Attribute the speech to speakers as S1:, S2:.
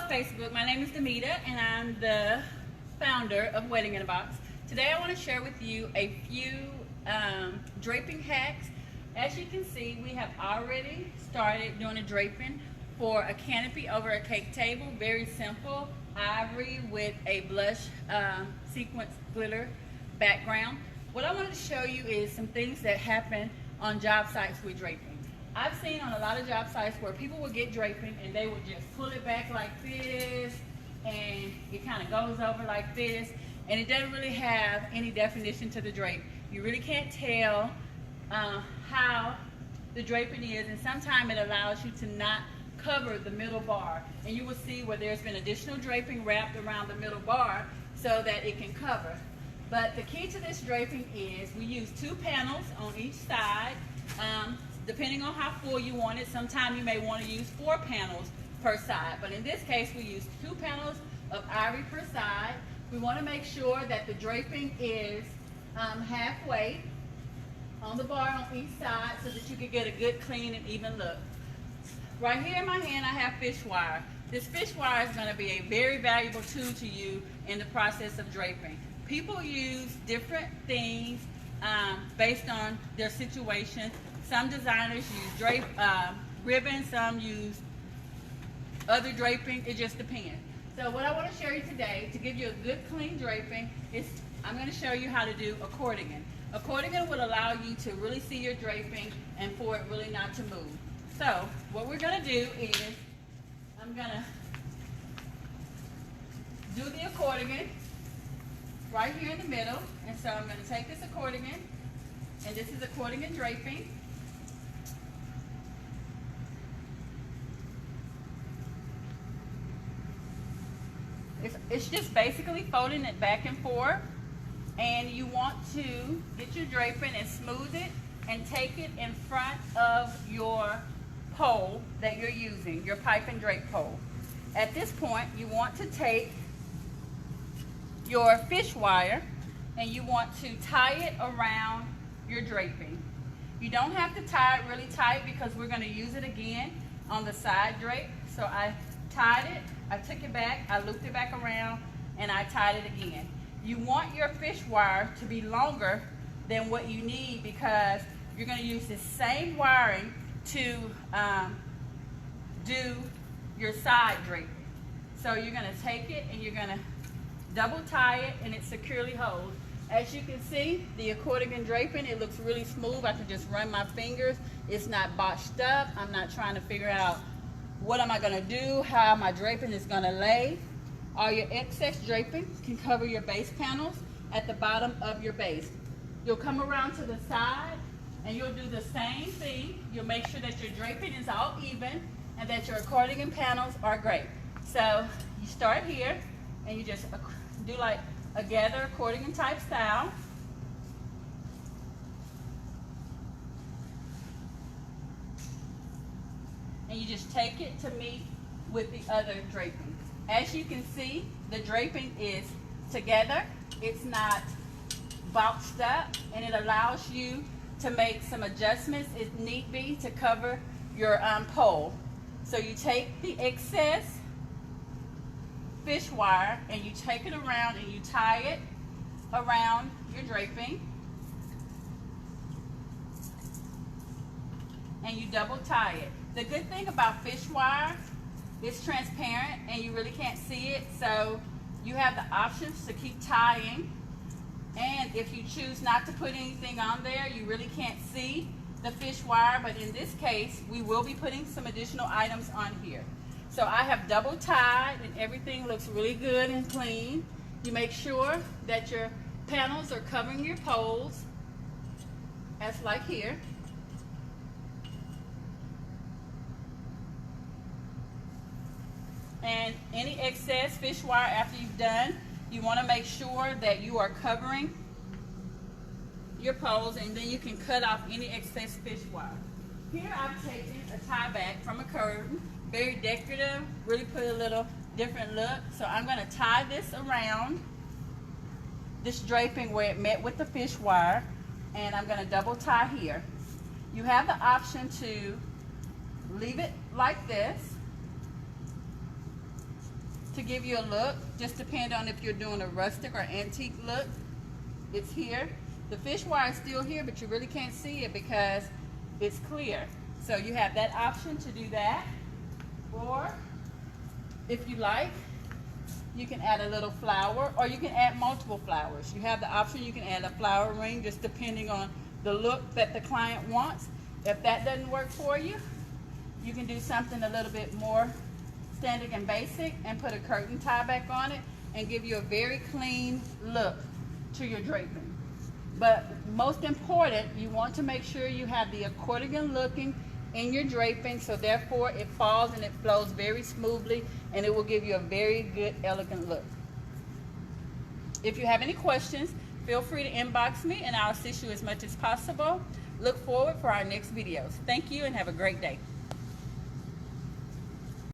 S1: Facebook. My name is Demita and I'm the founder of Wedding in a Box. Today I want to share with you a few draping hacks. As you can see, we have already started doing a draping for a canopy over a cake table. Very simple, ivory with a blush sequence glitter background. What I wanted to show you is some things that happen on job sites with draping. I've seen on a lot of job sites where people will get draping and they will just pull it back like this and it kind of goes over like this, and it doesn't really have any definition to the drape. You really can't tell how the draping is, and sometimes it allows you to not cover the middle bar, and you will see where there's been additional draping wrapped around the middle bar so that it can cover. But the key to this draping is we use 2 panels on each side. Depending on how full you want it, sometimes you may want to use 4 panels per side. But in this case, we use 2 panels of ivory per side. We want to make sure that the draping is halfway on the bar on each side so that you can get a good, clean, and even look. Right here in my hand, I have fish wire. This fish wire is going to be a very valuable tool to you in the process of draping. People use different things based on their situation. Some designers use ribbon, some use other draping. It just depends. So what I want to show you today to give you a good clean draping is I'm going to show you how to do accordion. Accordion will allow you to really see your draping and for it really not to move. So what we're going to do is I'm going to do the accordion right here in the middle. And so I'm going to take this accordion, and this is accordion draping. It's just basically folding it back and forth, and you want to get your draping and smooth it and take it in front of your pole that you're using, your pipe and drape pole. At this point, you want to take your fish wire and you want to tie it around your draping. You don't have to tie it really tight because we're going to use it again on the side drape. So I tied it, I took it back, I looped it back around, and I tied it again. You want your fish wire to be longer than what you need because you're going to use this same wiring to do your side draping. So you're going to take it and you're going to double tie it, and it securely holds. As you can see, the accordion draping, it looks really smooth. I can just run my fingers. It's not botched up. I'm not trying to figure out what am I going to do, how my draping is going to lay. All your excess draping can cover your base panels at the bottom of your base. You'll come around to the side and you'll do the same thing. You'll make sure that your draping is all even and that your accordion panels are great. So you start here and you just do like a gather accordion type style. And you just take it to meet with the other draping. As you can see, the draping is together. It's not boxed up, and it allows you to make some adjustments if need be to cover your pole. So you take the excess fish wire and you take it around and you tie it around your draping, and you double tie it. The good thing about fish wire, it's transparent and you really can't see it, so you have the options to keep tying, and if you choose not to put anything on there, you really can't see the fish wire, but in this case we will be putting some additional items on here. So I have double tied and everything looks really good and clean. You make sure that your panels are covering your poles, as like here. And any excess fish wire after you've done, you want to make sure that you are covering your poles, and then you can cut off any excess fish wire. Here I've taken a tie back from a curtain, very decorative, really put a little different look. So I'm going to tie this around this draping where it met with the fish wire, and I'm going to double tie here. You have the option to leave it like this, to give you a look. Just depend on if you're doing a rustic or antique look. It's here. The fish wire is still here, but you really can't see it because it's clear. So you have that option to do that. Or if you like, you can add a little flower, or you can add multiple flowers. You have the option, you can add a flower ring, just depending on the look that the client wants. If that doesn't work for you, you can do something a little bit more standard and basic and put a curtain tie back on it and give you a very clean look to your draping. But most important, you want to make sure you have the accordion looking in your draping, so therefore it falls and it flows very smoothly, and it will give you a very good, elegant look. If you have any questions, feel free to inbox me and I'll assist you as much as possible. Look forward for our next videos. Thank you and have a great day.